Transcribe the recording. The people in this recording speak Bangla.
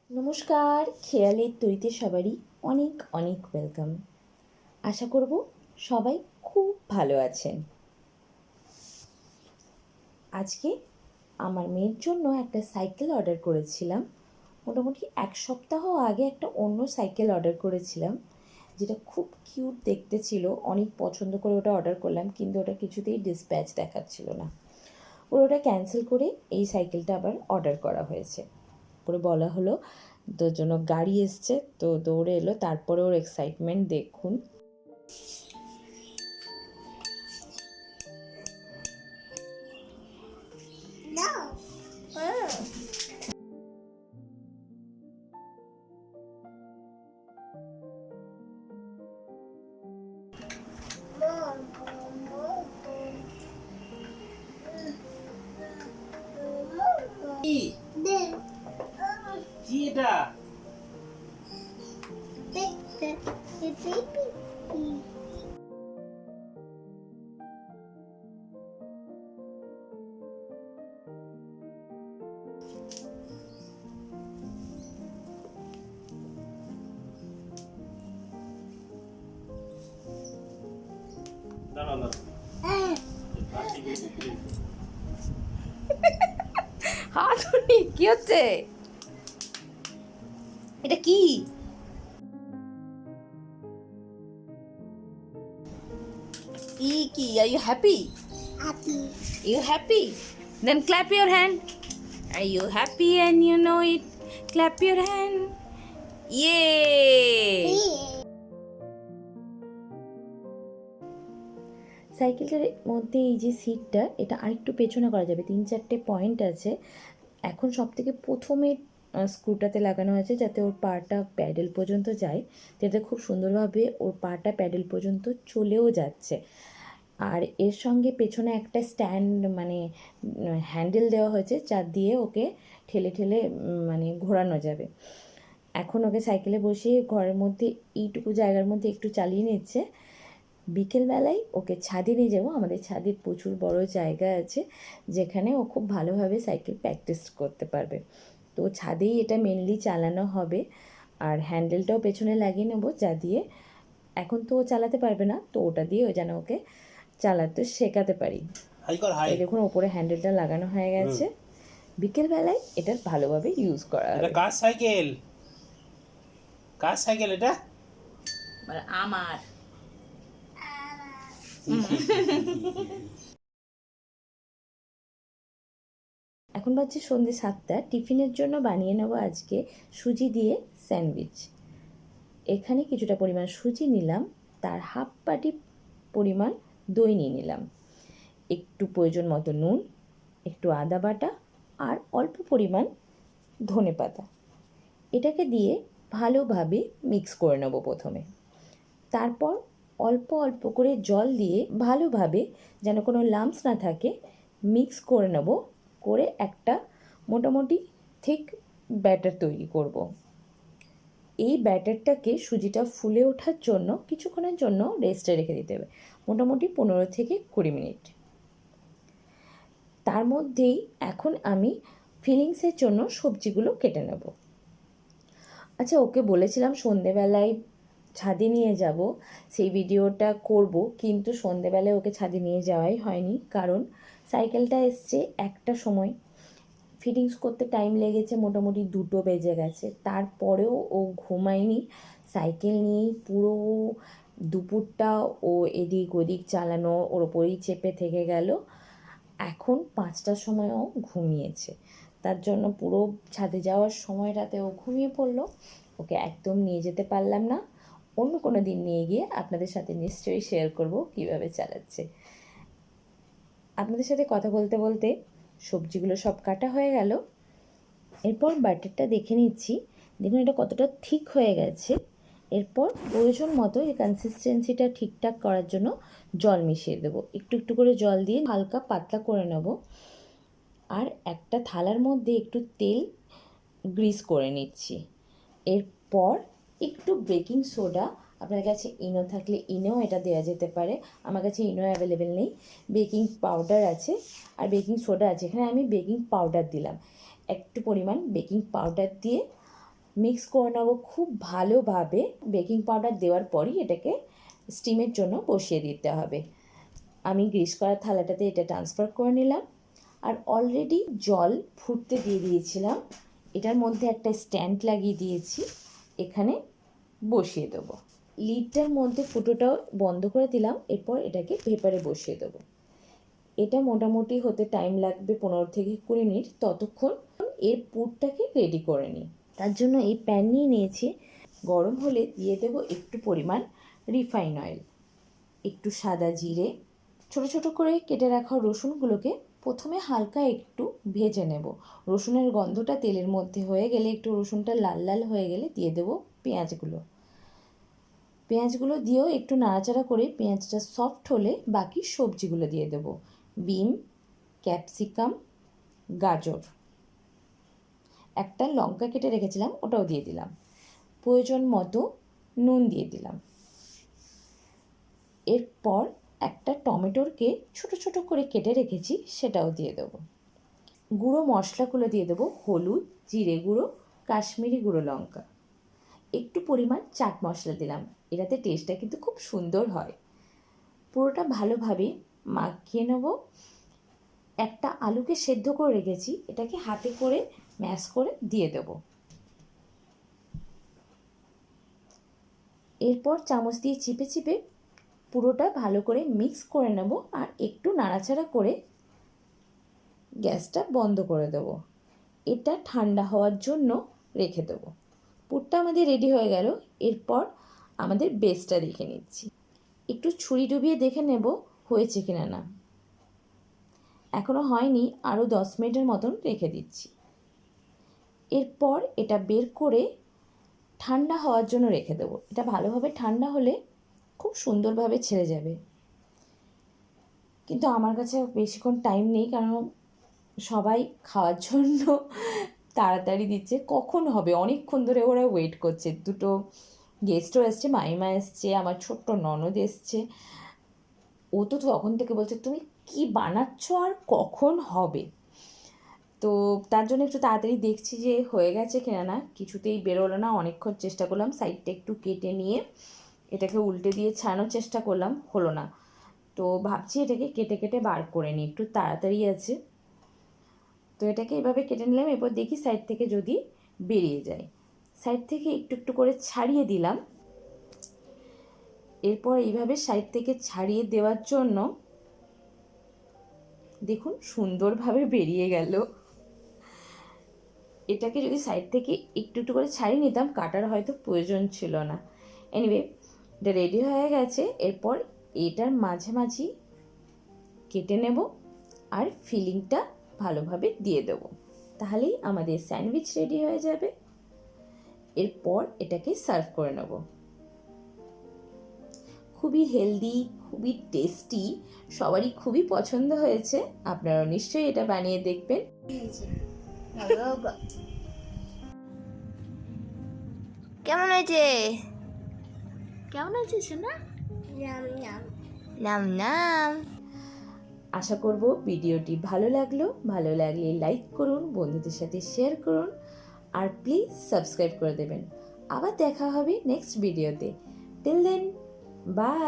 নমস্কার, খেয়ালের তৈরিতে সবারই অনেক অনেক ওয়েলকাম। আশা করব সবাই খুব ভালো আছেন। আজকে আমার মেয়ের জন্য একটা সাইকেল অর্ডার করেছিলাম। মোটামুটি এক সপ্তাহ আগে একটা অন্য সাইকেল অর্ডার করেছিলাম, যেটা খুব কিউট দেখতে ছিল। অনেক পছন্দ করে ওটা অর্ডার করলাম, কিন্তু ওটা কিছুতেই ডিসপ্যাচ দেখাচ্ছিল না। ওটা ক্যান্সেল করে এই সাইকেলটা আবার অর্ডার করা হয়েছে। করে বলা হলো, তোর জন্য গাড়ি এসছে, তো দৌড়ে এলো। তারপরে ওর এক্সাইটমেন্ট দেখুন। কি এটা? হাতুড়ি কি হচ্ছে? এটা কি? কি are you happy? You happy? Then clap your hand. Are you happy and you know it? Clap your hand. Yay! সাইকেলটার মধ্যে এই যে সিটটা, এটা আরেকটু পেছনে করা যাবে। 3-4টে পয়েন্ট আছে। এখন সবথেকে প্রথমে স্ক্রুটাতে লাগানো হয়েছে, যাতে ওর পাটা প্যাডেল পর্যন্ত যায়, যাতে খুব সুন্দরভাবে ওর পাটা প্যাডেল পর্যন্ত চলেও যাচ্ছে। আর এর সঙ্গে পেছনে একটা স্ট্যান্ড, মানে হ্যান্ডেল দেওয়া হয়েছে, যা দিয়ে ওকে ঠেলে ঠেলে মানে ঘোরানো যাবে। এখন ওকে সাইকেলে বসিয়ে ঘরের মধ্যে এইটুকু জায়গার মধ্যে একটু চালিয়ে নিচ্ছে। বিকেলবেলায় ওকে ছাদে নিয়ে যাবো। আমাদের ছাদের প্রচুর বড় জায়গা আছে, যেখানে ও খুব ভালোভাবে সাইকেল প্র্যাকটিস করতে পারবে। তো ছাদেই এটা মেনলি চালানো হবে। আর হ্যান্ডেলটাও পেছনে লাগিয়ে নেবো, যা দিয়ে এখন তো ও চালাতে পারবে না, তো ওটা দিয়ে ও যেন ওকে চালাতে শেখাতে পারি। এই দেখুন, ওপরে হ্যান্ডেলটা লাগানো হয়ে গেছে। বিকেলবেলায় এটা ভালোভাবে ইউজ করা হবে। এটা কার সাইকেল? কার সাইকেল এটা? আমার। এখন বাজছে সন্ধ্যে 7টা। টিফিনের জন্য বানিয়ে নেবো আজকে সুজি দিয়ে স্যান্ডউইচ। এখানে কিছুটা পরিমাণ সুজি নিলাম, তার হাফ বাটি পরিমাণ দই নিয়ে নিলাম, একটু প্রয়োজন মতো নুন, একটু আদা বাটা, আর অল্প পরিমাণ ধনে পাতা। এটাকে দিয়ে ভালোভাবে মিক্স করে নেব প্রথমে। তারপর অল্প অল্প করে জল দিয়ে ভালোভাবে, যেন কোনো লাম্পস না থাকে, মিক্স করে নেব। করে একটা মোটামুটি থিক ব্যাটার তৈরি করব। এই ব্যাটারটাকে সুজিটা ফুলে ওঠার জন্য কিছুক্ষণের জন্য রেস্টে রেখে দিতে হবে, মোটামুটি 15-20 মিনিট। তার মধ্যেই এখন আমি ফিলিংসের জন্য সবজিগুলো কেটে নেব। আচ্ছা, ওকে বলেছিলাম সন্ধেবেলায় ছাদে নিয়ে যাব, সেই ভিডিওটা করব, কিন্তু সন্ধেবেলায় ওকে ছাদে নিয়ে যাওয়াই হয়নি, কারণ সাইকেলটা এসছে একটা সময়, ফিটিংস করতে টাইম লেগেছে, মোটামুটি 2টো বেজে গেছে। তারপরেও ও ঘুমায়নি। সাইকেল নিয়েই পুরো দুপুরটা ও এদিক ওদিক চালানো, ওর ওপরেই চেপে থেকে গেল। এখন 5টার সময়ও ঘুমিয়েছে। তার জন্য পুরো ছাদে যাওয়ার সময়টাতে ও ঘুমিয়ে পড়লো। ওকে একদম নিয়ে যেতে পারলাম না। অন্য কোনো দিন নিয়ে গিয়ে আপনাদের সাথে নিশ্চয়ই শেয়ার করব কীভাবে চালাচ্ছে। আপনাদের সাথে কথা বলতে বলতে সবজিগুলো সব কাটা হয়ে গেল। এরপর ব্যাটারটা দেখে নিচ্ছি, দেখুন এটা কতটা ঠিক হয়ে গেছে। এরপর প্রয়োজন মতো এই কনসিস্টেন্সিটা ঠিকঠাক করার জন্য জল মিশিয়ে দেবো। একটু একটু করে জল দিয়ে হালকা পাতলা করে নেব। আর একটা থালার মধ্যে একটু তেল গ্রিস করে নিচ্ছি। এরপর একটু বেকিং সোডা, আপনার কাছে ইনো থাকলে ইনোও এটা দেওয়া যেতে পারে। আমার কাছে ইনো অ্যাভেলেবেল নেই, বেকিং পাউডার আছে আর বেকিং সোডা আছে। এখানে আমি বেকিং পাউডার দিলাম। একটু পরিমাণ বেকিং পাউডার দিয়ে মিক্স করে নেবো খুব ভালোভাবে। বেকিং পাউডার দেওয়ার পরই এটাকে স্টিমের জন্য বসিয়ে দিতে হবে। আমি গ্রিস করা থালাটাতে এটা ট্রান্সফার করে নিলাম। আর অলরেডি জল ফুটতে দিয়ে দিয়েছিলাম, এটার মধ্যে একটা স্ট্যান্ড লাগিয়ে দিয়েছি, এখানে বসিয়ে দেবো। লিডটার মধ্যে ফুটোটাও বন্ধ করে দিলাম। এরপর এটাকে ভেপারে বসিয়ে দেবো। এটা মোটামুটি হতে টাইম লাগবে 15 থেকে 20 মিনিট। ততক্ষণ এর পুরটাকে রেডি করে নিই। তার জন্য এই প্যান নিয়ে নিয়েছি। গরম হলে দিয়ে দেব একটু পরিমাণ রিফাইন অয়েল, একটু সাদা জিরে, ছোট ছোট করে কেটে রাখা রসুনগুলোকে প্রথমে হালকা একটু ভেজে নেব। রসুনের গন্ধটা তেলের মধ্যে হয়ে গেলে, একটু রসুনটা লাল লাল হয়ে গেলে দিয়ে দেব পেঁয়াজগুলো দিয়েও একটু নাড়াচাড়া করে পেঁয়াজটা সফট হলে বাকি সবজিগুলো দিয়ে দেব। বিম, ক্যাপসিকাম, গাজর, একটা লঙ্কা কেটে রেখেছিলাম ওটাও দিয়ে দিলাম। প্রয়োজন মতো নুন দিয়ে দিলাম। এরপর একটা টমেটোরকে ছোট ছোট করে কেটে রেখেছি সেটাও দিয়ে দেবো। গুঁড়ো মশলাগুলো দিয়ে দেবো, হলুদ, জিরে গুঁড়ো, কাশ্মীরি গুঁড়ো লঙ্কা, একটু পরিমাণ চাট মশলা দিলাম। এটাতে টেস্টটা কিন্তু খুব সুন্দর হয়। পুরোটা ভালোভাবে মাখিয়ে নেব। একটা আলুকে সেদ্ধ করে রেখেছি, এটাকে হাতে করে ম্যাশ করে দিয়ে দেব। এরপর চামচ দিয়ে চিপে চিপে পুরোটা ভালো করে মিক্স করে নেব আর একটু নাড়াচাড়া করে গ্যাসটা বন্ধ করে দেব। এটা ঠান্ডা হওয়ার জন্য রেখে দেব। পুরটা আমাদের রেডি হয়ে গেল। এরপর আমাদের বেসটা দেখে নিচ্ছি। একটু ছুরি ডুবিয়ে দেখে নেব হয়েছে কিনা না। এখনও হয়নি, আরও 10 মিনিটের মতন রেখে দিচ্ছি। এরপর এটা বের করে ঠান্ডা হওয়ার জন্য রেখে দেবো। এটা ভালোভাবে ঠান্ডা হলে খুব সুন্দরভাবে ছেড়ে যাবে। কিন্তু আমার কাছে বেশিক্ষণ টাইম নেই, কারণ সবাই খাওয়ার জন্য তাড়াতাড়ি দিচ্ছে। কখন হবে, অনেকক্ষণ ধরে ওরা ওয়েট করছে। দুটো গেস্টও এসছে, মাইমা এসছে, আমার ছোট্ট ননদ এসছে। ও তো তখন থেকে বলছে তুমি কি বানাচ্ছ আর কখন হবে। তো তার জন্য একটু তাড়াতাড়ি দেখছি যে হয়ে গেছে কিনা না। কিছুতেই বেরোলো না, অনেকক্ষণ চেষ্টা করলাম। সাইডটা একটু কেটে নিয়ে এটাকে উল্টে দিয়ে ছাড়ানোর চেষ্টা করলাম, হলো না। তো ভাবছি এটাকে কেটে কেটে বার করে নিই, একটু তাড়াতাড়ি আছে। তো এটাকে এভাবে কেটে নিলাম। এরপর দেখি সাইড থেকে যদি বেরিয়ে যায়। সাইড থেকে একটু একটু করে ছাড়িয়ে দিলাম। এরপর এইভাবে সাইড থেকে ছাড়িয়ে দেওয়ার জন্য দেখুন সুন্দরভাবে বেরিয়ে গেল। এটাকে যদি সাইড থেকে একটু একটু করে ছাড়িয়ে নিতাম, কাটার হয়তো প্রয়োজন ছিল না। এনিওয়ে, এটা রেডি হয়ে গেছে। এরপর এটার মাঝামাঝি কেটে নেব আর ফিলিংটা ভালোভাবে দিয়ে দেবো। তাহলেই আমাদের স্যান্ডউইচ রেডি হয়ে যাবে। এরপর এটাকে সার্ভ করে নেব। খুবই হেলদি, খুবই টেস্টি, সবারই খুবই পছন্দ হয়েছে। আপনারাও নিশ্চয়ই এটা বানিয়ে দেখবেন। কেমন হয়েছে? কেমন হয়েছে সোনা? নাম নাম। আশা করব ভিডিওটি ভালো লাগলে লাইক করুন, বন্ধুদের সাথে শেয়ার করুন, আর প্লিজ সাবস্ক্রাইব করে দেবেন। আবার দেখা হবে নেক্সট ভিডিওতে। Till then, by.